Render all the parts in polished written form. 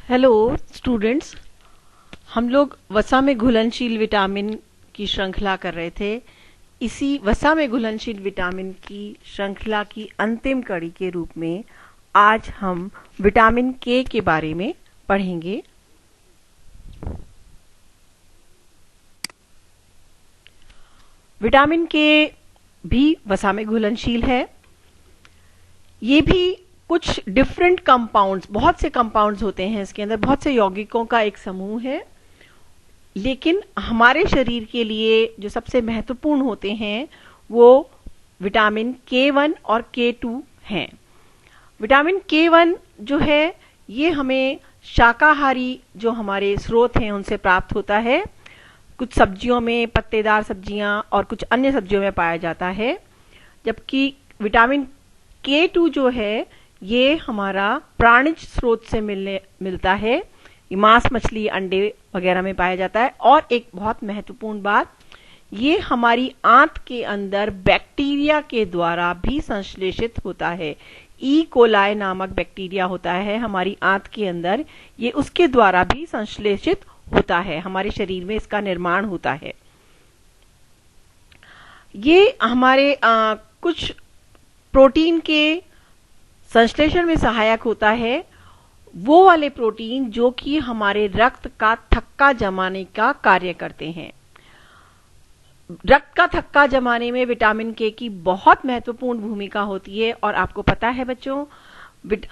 Hello students, हम लोग वसा में घुलनशील विटामिन की श्रृंखला कर रहे थे। इसी वसा में घुलनशील विटामिन की श्रृंखला की अंतिम कड़ी के रूप में आज हम विटामिन के बारे में पढ़ेंगे। विटामिन के भी वसा में घुलनशील है। ये भी कुछ डिफरेंट कंपाउंड्स, बहुत से कंपाउंड्स होते हैं इसके अंदर, बहुत से यौगिकों का एक समूह है, लेकिन हमारे शरीर के लिए जो सबसे महत्वपूर्ण होते हैं वो विटामिन K1 और K2 हैं। विटामिन K1 जो है ये हमें शाकाहारी जो हमारे स्रोत हैं उनसे प्राप्त होता है। कुछ सब्जियों में, पत्तेदार सब्जियां और कुछ अन्य सब्जियों में पाया जाता है, जबकि विटामिन K2 जो है ये हमारा प्राणिज स्रोत से मिलता है। ये मांस, मछली, अंडे वगैरह में पाया जाता है। और एक बहुत महत्वपूर्ण बात, ये हमारी आंत के अंदर बैक्टीरिया के द्वारा भी संश्लेषित होता है। ई कोलाई नामक बैक्टीरिया होता है हमारी आंत के अंदर, ये उसके द्वारा भी संश्लेषित होता है। हमारे शरीर में इसका निर्माण होता है। ये हमारे कुछ प्रोटीन के संश्लेषण में सहायक होता है, वो वाले प्रोटीन जो कि हमारे रक्त का थक्का जमाने का कार्य करते हैं। रक्त का थक्का जमाने में विटामिन के की बहुत महत्वपूर्ण भूमिका होती है। और आपको पता है बच्चों,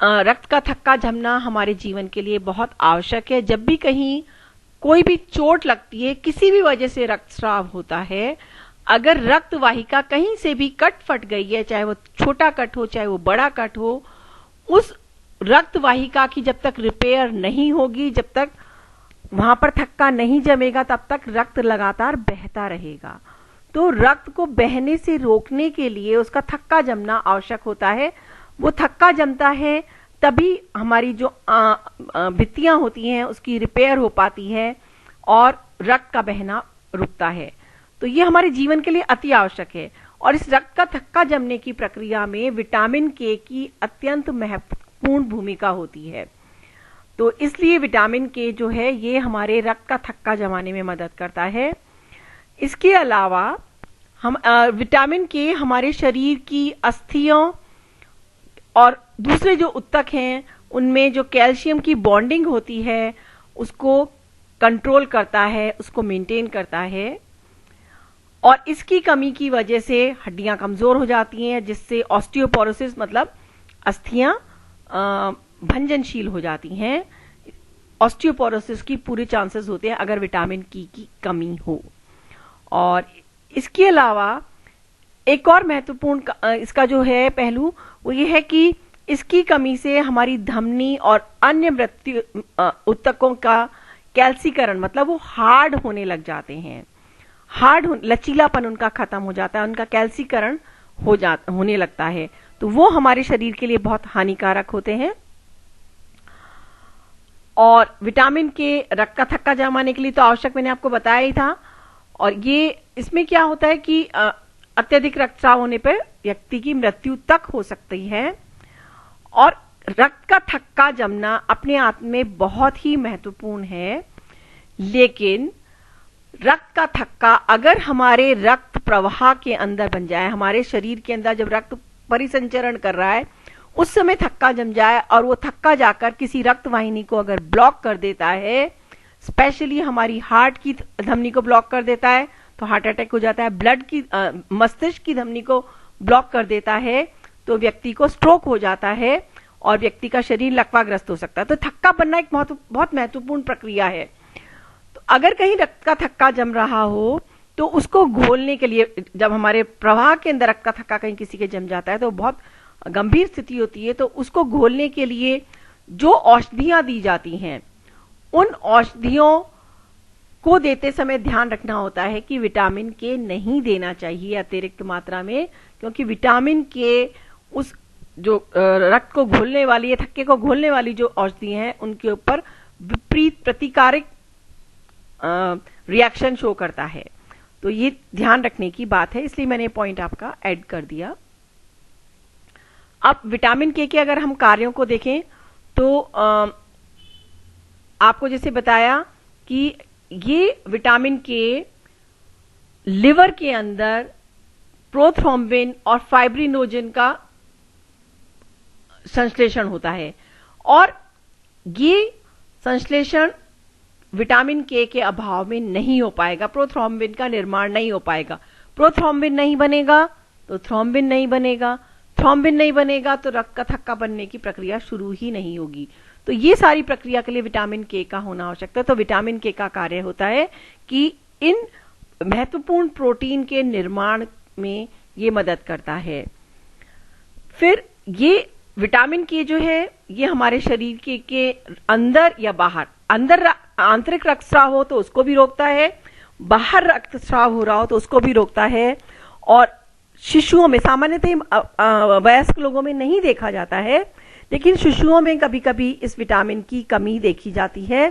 रक्त का थक्का जमना हमारे जीवन के लिए बहुत आवश्यक है। जब भी कहीं कोई भी चोट लगती है, किसी भी वजह से रक्तस्राव होता है, अगर रक्त वाहिका कहीं से भी कट फट गई है, चाहे वो छोटा कट हो चाहे वो बड़ा कट हो, उस रक्त वाहिका की जब तक रिपेयर नहीं होगी, जब तक वहां पर थक्का नहीं जमेगा, तब तक रक्त लगातार बहता रहेगा। तो रक्त को बहने से रोकने के लिए उसका थक्का जमना आवश्यक होता है। वो थक्का जमता है तभी हमारी जो भित्तियां होती हैं उसकी रिपेयर हो पाती है और रक्त का बहना रुकता है। तो ये हमारे जीवन के लिए अति आवश्यक है। और इस रक्त का थक्का जमने की प्रक्रिया में विटामिन के की अत्यंत महत्वपूर्ण भूमिका होती है। तो इसलिए विटामिन के जो है ये हमारे रक्त का थक्का जमाने में मदद करता है। इसके अलावा हम विटामिन के हमारे शरीर की अस्थियों और दूसरे जो ऊतक हैं उनमें जो कैल्शियम की बॉन्डिंग होती है उसको कंट्रोल करता है, उसको मेंटेन करता है। और इसकी कमी की वजह से हड्डियां कमजोर हो जाती हैं, जिससे ऑस्टियोपोरोसिस मतलब अस्थियां भंजनशील हो जाती हैं। ऑस्टियोपोरोसिस की पूरे चांसेस होते हैं अगर विटामिन की कमी हो। और इसके अलावा एक और महत्वपूर्ण इसका जो है पहलू वो ये है कि इसकी कमी से हमारी धमनी और अन्य मृत्यु ऊतकों का कैल्सीकरण मतलब वो हार्ड होने लग जाते हैं। लचीलापन उनका खत्म हो जाता है, उनका कैल्सीकरण होने लगता है। तो वो हमारे शरीर के लिए बहुत हानिकारक होते हैं। और विटामिन के रक्त का थक्का जमाने के लिए तो आवश्यक मैंने आपको बताया ही था। और ये इसमें क्या होता है कि अत्यधिक रक्तस्राव होने पर व्यक्ति की मृत्यु तक हो सकती है। और रक्त का थक्का जमना अपने आप में बहुत ही महत्वपूर्ण है, लेकिन रक्त का थक्का अगर हमारे रक्त प्रवाह के अंदर बन जाए, हमारे शरीर के अंदर जब रक्त परिसंचरण कर रहा है उस समय थक्का जम जाए और वो थक्का जाकर किसी रक्त वाहिनी को अगर ब्लॉक कर देता है, स्पेशली हमारी हार्ट की धमनी को ब्लॉक कर देता है तो हार्ट अटैक हो जाता है। मस्तिष्क की धमनी को ब्लॉक कर देता है तो व्यक्ति को स्ट्रोक हो जाता है और व्यक्ति का शरीर लकवाग्रस्त हो सकता है। तो थक्का बनना एक बहुत महत्वपूर्ण प्रक्रिया है। तो अगर कहीं रक्त का थक्का जम रहा हो तो उसको घोलने के लिए, जब हमारे प्रवाह के अंदर रक्त का थक्का कहीं किसी के जम जाता है तो बहुत गंभीर स्थिति होती है। तो उसको घोलने के लिए जो औषधियां दी जाती हैं, उन औषधियों को देते समय ध्यान रखना होता है कि विटामिन के नहीं देना चाहिए अतिरिक्त मात्रा में, क्योंकि विटामिन के उस जो रक्त को घोलने वाली है, थक्के को घोलने वाली जो औषधि हैं उनके ऊपर विपरीत प्रतिकारक रिएक्शन शो करता है। तो ये ध्यान रखने की बात है, इसलिए मैंने पॉइंट आपका ऐड कर दिया। अब विटामिन के अगर हम कार्यों को देखें तो आपको जैसे बताया कि ये विटामिन के लिवर के अंदर प्रोथ्रोम्बिन और फाइब्रिनोजन का संश्लेषण होता है, और ये संश्लेषण विटामिन के अभाव में नहीं हो पाएगा, प्रोथ्रोम्बिन का निर्माण नहीं हो पाएगा। प्रोथ्रोम्बिन नहीं बनेगा तो थ्रोम्बिन नहीं बनेगा, थ्रोम्बिन नहीं बनेगा तो रक्त का थक्का बनने की प्रक्रिया शुरू ही नहीं होगी। तो ये सारी प्रक्रिया के लिए विटामिन के का होना आवश्यक है। तो विटामिन के का कार्य होता है कि इन महत्वपूर्ण प्रोटीन के निर्माण में ये मदद करता है। फिर ये विटामिन के जो है ये हमारे शरीर के अंदर या बाहर, अंदर आंतरिक रक्तस्राव हो तो उसको भी रोकता है, बाहर रक्तस्राव हो रहा हो तो उसको भी रोकता है। और शिशुओं में, सामान्यतः वयस्क लोगों में नहीं देखा जाता है, लेकिन शिशुओं में कभी कभी इस विटामिन की कमी देखी जाती है।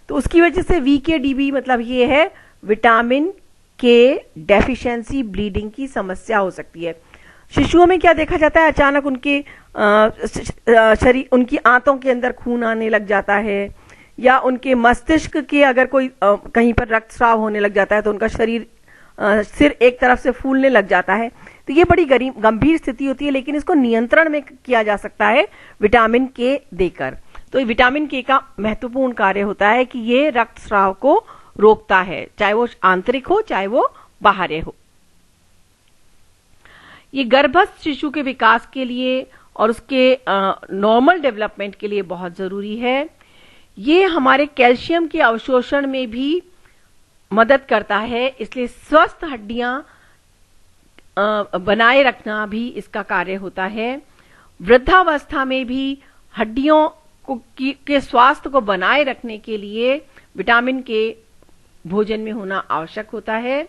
तो उसकी वजह से वीकेडीबी मतलब ये है विटामिन के डेफिशिएंसी ब्लीडिंग की समस्या हो सकती है। शिशुओं में क्या देखा जाता है, अचानक उनके शरीर, उनकी आंतों के अंदर खून आने लग जाता है, या उनके मस्तिष्क के अगर कोई कहीं पर रक्तस्राव होने लग जाता है तो उनका शरीर सिर एक तरफ से फूलने लग जाता है। तो ये बड़ी गंभीर स्थिति होती है, लेकिन इसको नियंत्रण में किया जा सकता है विटामिन के देकर। तो विटामिन के का महत्वपूर्ण कार्य होता है कि ये रक्तस्राव को रोकता है, चाहे वो आंतरिक हो चाहे वो बाहरी हो। ये गर्भस्थ शिशु के विकास के लिए और उसके नॉर्मल डेवलपमेंट के लिए बहुत जरूरी है। ये हमारे कैल्शियम के अवशोषण में भी मदद करता है, इसलिए स्वस्थ हड्डियां बनाए रखना भी इसका कार्य होता है। वृद्धावस्था में भी हड्डियों के स्वास्थ्य को बनाए रखने के लिए विटामिन के भोजन में होना आवश्यक होता है।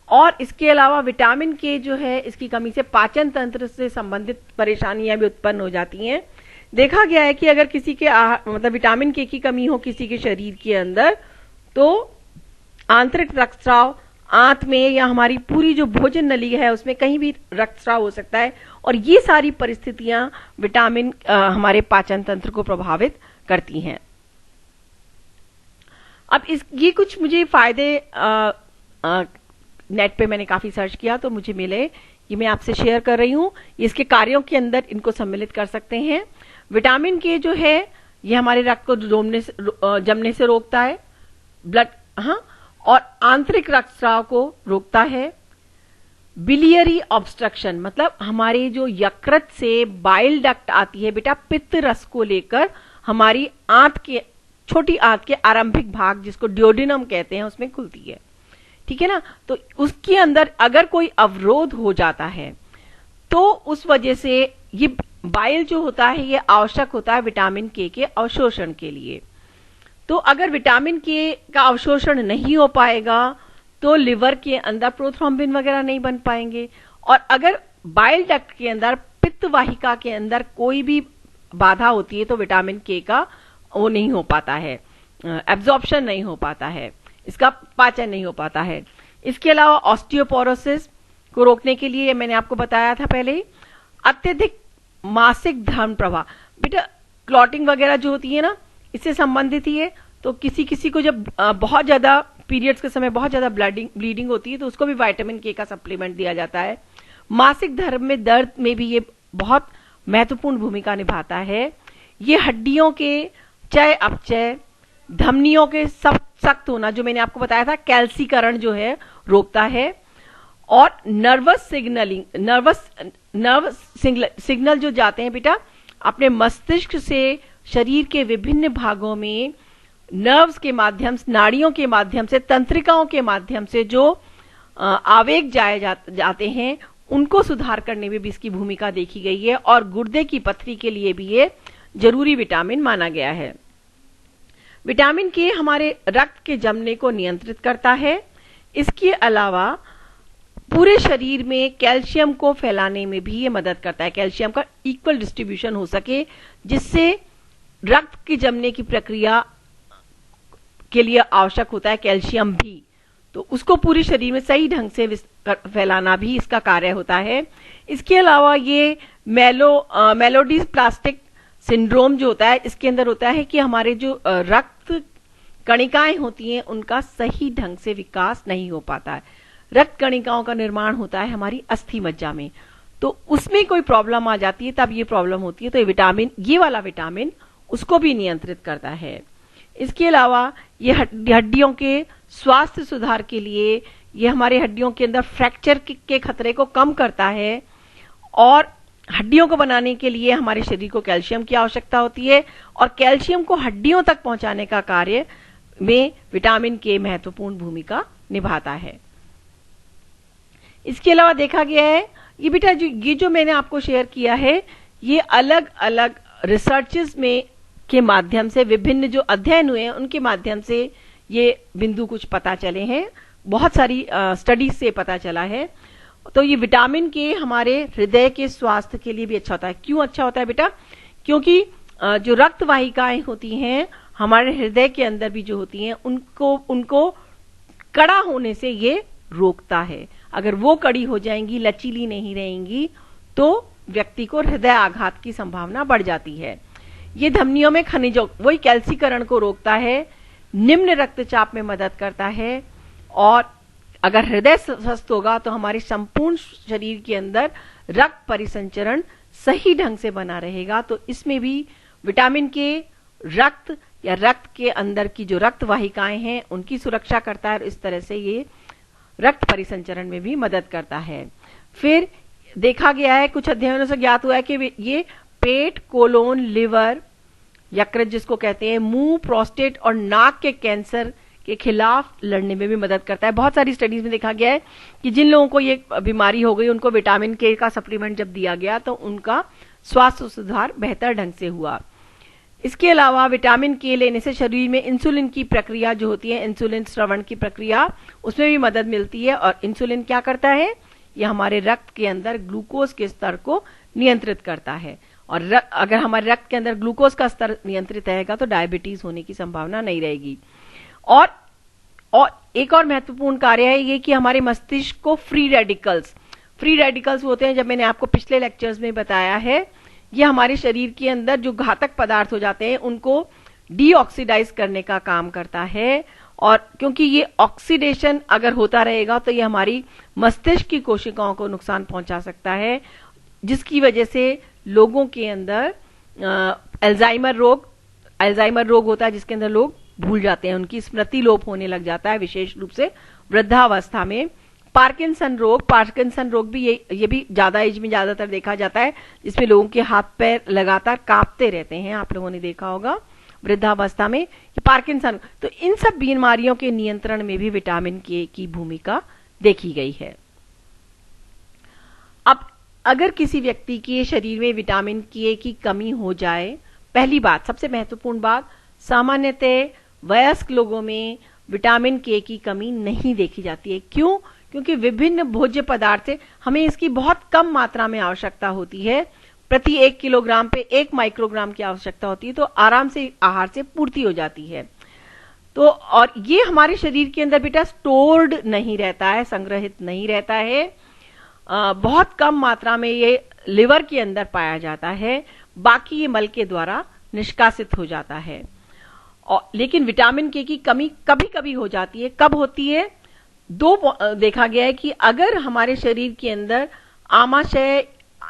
और इसके अलावा विटामिन के जो है, इसकी कमी से पाचन तंत्र से संबंधित परेशानियां भी उत्पन्न हो जाती हैं। देखा गया है कि अगर किसी के मतलब विटामिन के की कमी हो किसी के शरीर के अंदर, तो आंतरिक रक्तस्राव, आंत में या हमारी पूरी जो भोजन नली है उसमें कहीं भी रक्तस्राव हो सकता है। और ये सारी परिस्थितियां विटामिन हमारे पाचन तंत्र को प्रभावित करती हैं। अब ये कुछ मुझे फायदे नेट पे मैंने काफी सर्च किया तो मुझे मिले, ये मैं आपसे शेयर कर रही हूं। इसके कार्यों के अंदर इनको सम्मिलित कर सकते हैं। विटामिन के जो है ये हमारे रक्त को जमने से रोकता है, और आंतरिक रक्तस्राव को रोकता है। बिलियरी ऑब्स्ट्रक्शन मतलब हमारे जो यकृत से बाइल डक्ट आती है बेटा, पित्त रस को लेकर हमारी आंत के, छोटी आंत के आरंभिक भाग जिसको ड्योडिनम कहते हैं, उसमें खुलती है। ठीक है ना। तो उसके अंदर अगर कोई अवरोध हो जाता है तो उस वजह से ये बाइल जो होता है ये आवश्यक होता है विटामिन के अवशोषण के लिए। तो अगर विटामिन के का अवशोषण नहीं हो पाएगा तो लिवर के अंदर प्रोथ्रोम्बिन वगैरह नहीं बन पाएंगे, और अगर बाइल डक्ट के अंदर, पित्त वाहिका के अंदर कोई भी बाधा होती है तो विटामिन के का वो नहीं हो पाता है, एब्जॉर्प्शन नहीं हो पाता है, इसका पाचन नहीं हो पाता है। इसके अलावा ऑस्टियोपोरोसिस को रोकने के लिए मैंने आपको बताया था पहले, अत्यधिक मासिक धर्म प्रवाह, बेटा क्लॉटिंग वगैरह जो होती है ना, इससे संबंधित ही है। तो किसी को जब बहुत ज्यादा पीरियड्स के समय बहुत ज्यादा ब्लीडिंग होती है तो उसको भी विटामिन के का सप्लीमेंट दिया जाता है। मासिक धर्म में दर्द में भी ये बहुत महत्वपूर्ण भूमिका निभाता है। ये हड्डियों के चय अपचय, धमनियों के सख्त होना, जो मैंने आपको बताया था, कैल्सीकरण जो है रोकता है। और नर्वस सिग्नल जो जाते हैं बेटा अपने मस्तिष्क से शरीर के विभिन्न भागों में, नर्व्स के माध्यम से, नाड़ियों के माध्यम से, तंत्रिकाओं के माध्यम से जो आवेग जाते हैं, उनको सुधार करने में भी इसकी भूमिका देखी गई है। और गुर्दे की पथरी के लिए भी ये जरूरी विटामिन माना गया है। विटामिन के हमारे रक्त के जमने को नियंत्रित करता है। इसके अलावा पूरे शरीर में कैल्शियम को फैलाने में भी ये मदद करता है, कैल्शियम का इक्वल डिस्ट्रीब्यूशन हो सके, जिससे रक्त के जमने की प्रक्रिया के लिए आवश्यक होता है कैल्शियम भी, तो उसको पूरे शरीर में सही ढंग से फैलाना भी इसका कार्य होता है। इसके अलावा ये मेलोडीज प्लास्टिक सिंड्रोम जो होता है, इसके अंदर होता है कि हमारे जो रक्त कणिकाएं होती हैं उनका सही ढंग से विकास नहीं हो पाता है। रक्त कणिकाओं का निर्माण होता है हमारी अस्थि मज्जा में, तो उसमें कोई प्रॉब्लम आ जाती है तब ये प्रॉब्लम होती है। तो ये वाला विटामिन उसको भी नियंत्रित करता है। इसके अलावा ये हड्डियों के स्वास्थ्य सुधार के लिए, ये हमारे हड्डियों के अंदर फ्रैक्चर के खतरे को कम करता है, और हड्डियों को बनाने के लिए हमारे शरीर को कैल्शियम की आवश्यकता होती है, और कैल्शियम को हड्डियों तक पहुंचाने का कार्य में विटामिन के महत्वपूर्ण भूमिका निभाता है। इसके अलावा देखा गया है, ये बेटा ये जो मैंने आपको शेयर किया है, ये अलग अलग रिसर्चेस में के माध्यम से, विभिन्न जो अध्ययन हुए हैं उनके माध्यम से ये बिंदु कुछ पता चले हैं, बहुत सारी स्टडीज से पता चला है। तो ये विटामिन के हमारे हृदय के स्वास्थ्य के लिए भी अच्छा होता है। क्यों अच्छा होता है बेटा? क्योंकि जो रक्त वाहिकाएं होती हैं हमारे हृदय के अंदर भी जो होती हैं, उनको कड़ा होने से ये रोकता है। अगर वो कड़ी हो जाएंगी, लचीली नहीं रहेंगी, तो व्यक्ति को हृदय आघात की संभावना बढ़ जाती है। ये धमनियों में खनिजों, वही कैल्सीकरण को रोकता है, निम्न रक्तचाप में मदद करता है, और अगर हृदय स्वस्थ होगा तो हमारे संपूर्ण शरीर के अंदर रक्त परिसंचरण सही ढंग से बना रहेगा। तो इसमें भी विटामिन के रक्त या रक्त के अंदर की जो रक्त वाहिकाएं हैं उनकी सुरक्षा करता है, और इस तरह से ये रक्त परिसंचरण में भी मदद करता है। फिर देखा गया है, कुछ अध्ययनों से ज्ञात हुआ है कि ये पेट, कोलोन, लिवर, यकृत जिसको कहते हैं, मुंह, प्रोस्टेट और नाक के कैंसर के खिलाफ लड़ने में भी मदद करता है। बहुत सारी स्टडीज में देखा गया है कि जिन लोगों को ये बीमारी हो गई उनको विटामिन के का सप्लीमेंट जब दिया गया तो उनका स्वास्थ्य सुधार बेहतर ढंग से हुआ। इसके अलावा विटामिन के लेने से शरीर में इंसुलिन की प्रक्रिया जो होती है, इंसुलिन स्रवण की प्रक्रिया, उसमें भी मदद मिलती है। और इंसुलिन क्या करता है? यह हमारे रक्त के अंदर ग्लूकोज के स्तर को नियंत्रित करता है, और अगर हमारे रक्त के अंदर ग्लूकोज का स्तर नियंत्रित रहेगा तो डायबिटीज होने की संभावना नहीं रहेगी। और एक और महत्वपूर्ण कार्य है ये कि हमारे मस्तिष्क को फ्री रेडिकल्स होते हैं, जब मैंने आपको पिछले लेक्चर्स में बताया है, ये हमारे शरीर के अंदर जो घातक पदार्थ हो जाते हैं उनको डीऑक्सीडाइज करने का काम करता है। और क्योंकि ये ऑक्सीडेशन अगर होता रहेगा तो ये हमारी मस्तिष्क की कोशिकाओं को नुकसान पहुंचा सकता है, जिसकी वजह से लोगों के अंदर अल्जाइमर रोग होता है, जिसके अंदर लोग भूल जाते हैं, उनकी स्मृति लोप होने लग जाता है, विशेष रूप से वृद्धावस्था में। पार्किंसन रोग भी ये भी ज्यादा एज में ज्यादातर देखा जाता है, जिसमें लोगों के हाथ पैर लगातार कांपते रहते हैं। आप लोगों ने देखा होगा वृद्धावस्था में कि पार्किंसन। तो इन सब बीमारियों के नियंत्रण में भी विटामिन के की भूमिका देखी गई है। अब अगर किसी व्यक्ति के शरीर में विटामिन के की कमी हो जाए, पहली बात, सबसे महत्वपूर्ण बात, सामान्यतः वयस्क लोगों में विटामिन के की कमी नहीं देखी जाती है। क्यों? क्योंकि विभिन्न भोज्य पदार्थ से हमें इसकी बहुत कम मात्रा में आवश्यकता होती है। प्रति 1 किलोग्राम पे 1 माइक्रोग्राम की आवश्यकता होती है, तो आराम से आहार से पूर्ति हो जाती है। तो और ये हमारे शरीर के अंदर बेटा स्टोर्ड नहीं रहता है, संग्रहित नहीं रहता है, बहुत कम मात्रा में ये लिवर के अंदर पाया जाता है, बाकी ये मल के द्वारा निष्कासित हो जाता है। लेकिन विटामिन के की कमी कभी कभी हो जाती है। कब होती है? देखा गया है कि अगर हमारे शरीर के अंदर आमाशय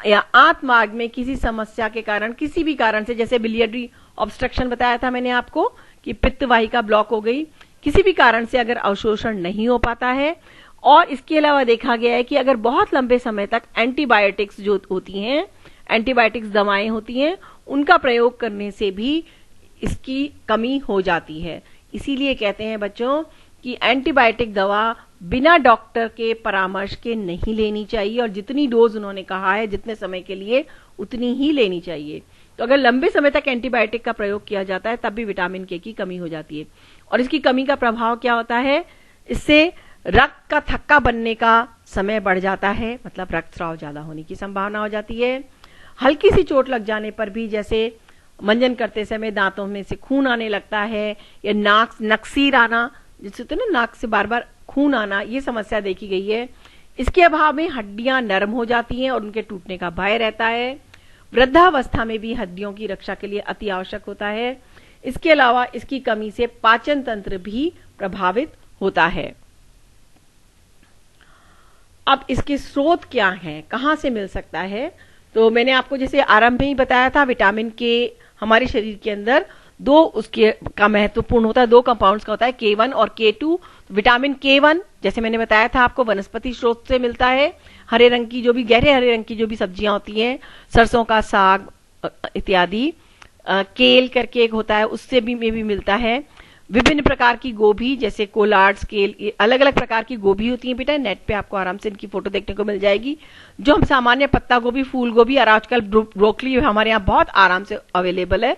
या आंत मार्ग में किसी समस्या के कारण, किसी भी कारण से, जैसे बिलियरी ऑब्स्ट्रक्शन बताया था मैंने आपको कि पित्त वाहिका ब्लॉक हो गई, किसी भी कारण से अगर अवशोषण नहीं हो पाता है, और इसके अलावा देखा गया है कि अगर बहुत लंबे समय तक एंटीबायोटिक्स जो होती हैं, एंटीबायोटिक्स दवाएं होती हैं, उनका प्रयोग करने से भी इसकी कमी हो जाती है। इसीलिए कहते हैं बच्चों कि एंटीबायोटिक दवा बिना डॉक्टर के परामर्श के नहीं लेनी चाहिए, और जितनी डोज उन्होंने कहा है, जितने समय के लिए, उतनी ही लेनी चाहिए। तो अगर लंबे समय तक एंटीबायोटिक का प्रयोग किया जाता है तब भी विटामिन के की कमी हो जाती है। और इसकी कमी का प्रभाव क्या होता है? इससे रक्त का थक्का बनने का समय बढ़ जाता है, मतलब रक्तस्राव ज्यादा होने की संभावना हो जाती है। हल्की सी चोट लग जाने पर भी, जैसे मंजन करते समय दांतों में से खून आने लगता है, या नक्सीर आना, जिससे तो ना नाक से बार बार खून आना, ये समस्या देखी गई है। इसके अभाव में हड्डियां नरम हो जाती हैं और उनके टूटने का भय रहता है। वृद्धावस्था में भी हड्डियों की रक्षा के लिए अति आवश्यक होता है। इसके अलावा इसकी कमी से पाचन तंत्र भी प्रभावित होता है। अब इसके स्रोत क्या हैं, कहां से मिल सकता है? तो मैंने आपको जैसे आरंभ में ही बताया था, विटामिन के हमारे शरीर के अंदर दो उसके का महत्वपूर्ण होता है, दो कंपाउंड्स का होता है, K1 और K2। विटामिन K1 जैसे मैंने बताया था आपको वनस्पति स्रोत से मिलता है। हरे रंग की जो भी, गहरे हरे रंग की जो भी सब्जियां होती हैं, सरसों का साग इत्यादि। केल करके एक होता है, उससे भी में भी मिलता है। विभिन्न प्रकार की गोभी जैसे कोलार्ड्स, केल, अलग अलग प्रकार की गोभी होती है बेटा। नेट पे आपको आराम से इनकी फोटो देखने को मिल जाएगी। जो हम सामान्य पत्ता गोभी, फूल गोभी और आजकल ब्रोकली हमारे यहाँ बहुत आराम से अवेलेबल है,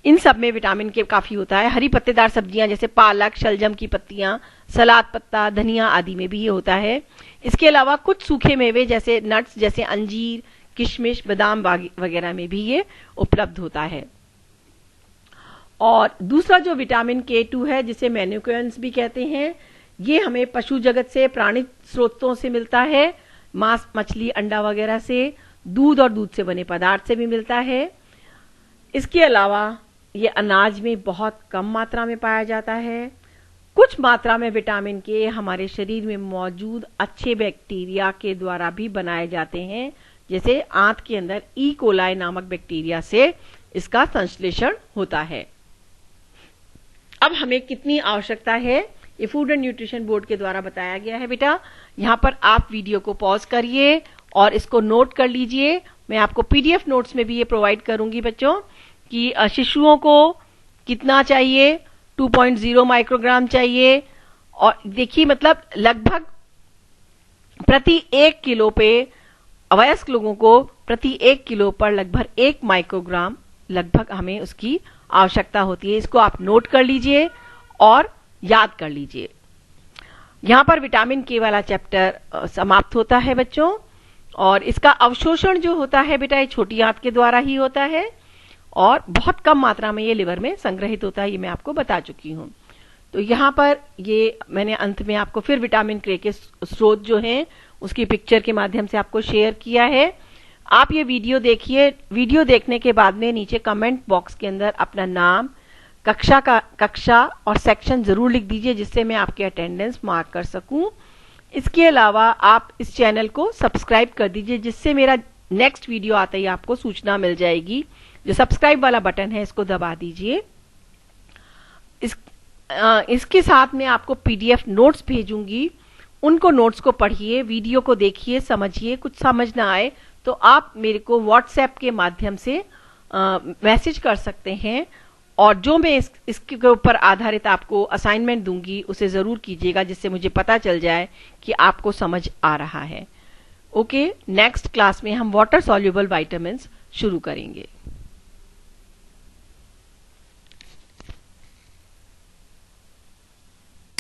इन सब में विटामिन के काफी होता है। हरी पत्तेदार सब्जियां जैसे पालक, शलजम की पत्तियां, सलाद पत्ता, धनिया आदि में भी ये होता है। इसके अलावा कुछ सूखे मेवे जैसे नट्स जैसे अंजीर, किशमिश, बादाम वगैरह में भी ये उपलब्ध होता है। और दूसरा जो विटामिन K2 है, जिसे मैन्यूकोएंस भी कहते हैं, ये हमें पशु जगत से, प्राणी स्रोतों से मिलता है, मांस, मछली, अंडा वगैरह से, दूध और दूध से बने पदार्थ से भी मिलता है। इसके अलावा ये अनाज में बहुत कम मात्रा में पाया जाता है। कुछ मात्रा में विटामिन के हमारे शरीर में मौजूद अच्छे बैक्टीरिया के द्वारा भी बनाए जाते हैं, जैसे आंत के अंदर ई कोलाई नामक बैक्टीरिया से इसका संश्लेषण होता है। अब हमें कितनी आवश्यकता है, ये फूड एंड न्यूट्रिशन बोर्ड के द्वारा बताया गया है बेटा। यहाँ पर आप वीडियो को पॉज करिए और इसको नोट कर लीजिए। मैं आपको पीडीएफ नोट्स में भी ये प्रोवाइड करूंगी बच्चों कि शिशुओं को कितना चाहिए, 2.0 माइक्रोग्राम चाहिए। और देखिए मतलब लगभग प्रति 1 किलो पे, वयस्क लोगों को प्रति 1 किलो पर लगभग 1 माइक्रोग्राम लगभग हमें उसकी आवश्यकता होती है। इसको आप नोट कर लीजिए और याद कर लीजिए। यहां पर विटामिन के वाला चैप्टर समाप्त होता है बच्चों। और इसका अवशोषण जो होता है बेटा, ये छोटी आंत के द्वारा ही होता है और बहुत कम मात्रा में ये लिवर में संग्रहित होता है, ये मैं आपको बता चुकी हूं। तो यहाँ पर ये मैंने अंत में आपको फिर विटामिन के स्रोत जो हैं उसकी पिक्चर के माध्यम से आपको शेयर किया है। आप ये वीडियो देखिए। वीडियो देखने के बाद में नीचे कमेंट बॉक्स के अंदर अपना नाम, कक्षा और सेक्शन जरूर लिख दीजिए, जिससे मैं आपके अटेंडेंस मार्क कर सकूं। इसके अलावा आप इस चैनल को सब्सक्राइब कर दीजिए, जिससे मेरा नेक्स्ट वीडियो आते ही आपको सूचना मिल जाएगी। जो सब्सक्राइब वाला बटन है इसको दबा दीजिए। इसके साथ में आपको पीडीएफ नोट्स भेजूंगी, उनको नोट्स को पढ़िए, वीडियो को देखिए, समझिए। कुछ समझ ना आए तो आप मेरे को व्हाट्सएप के माध्यम से मैसेज कर सकते हैं और जो मैं इसके ऊपर आधारित आपको असाइनमेंट दूंगी उसे जरूर कीजिएगा, जिससे मुझे पता चल जाए कि आपको समझ आ रहा है। ओके, नेक्स्ट क्लास में हम वाटर सॉल्युबल विटामिन्स शुरू करेंगे।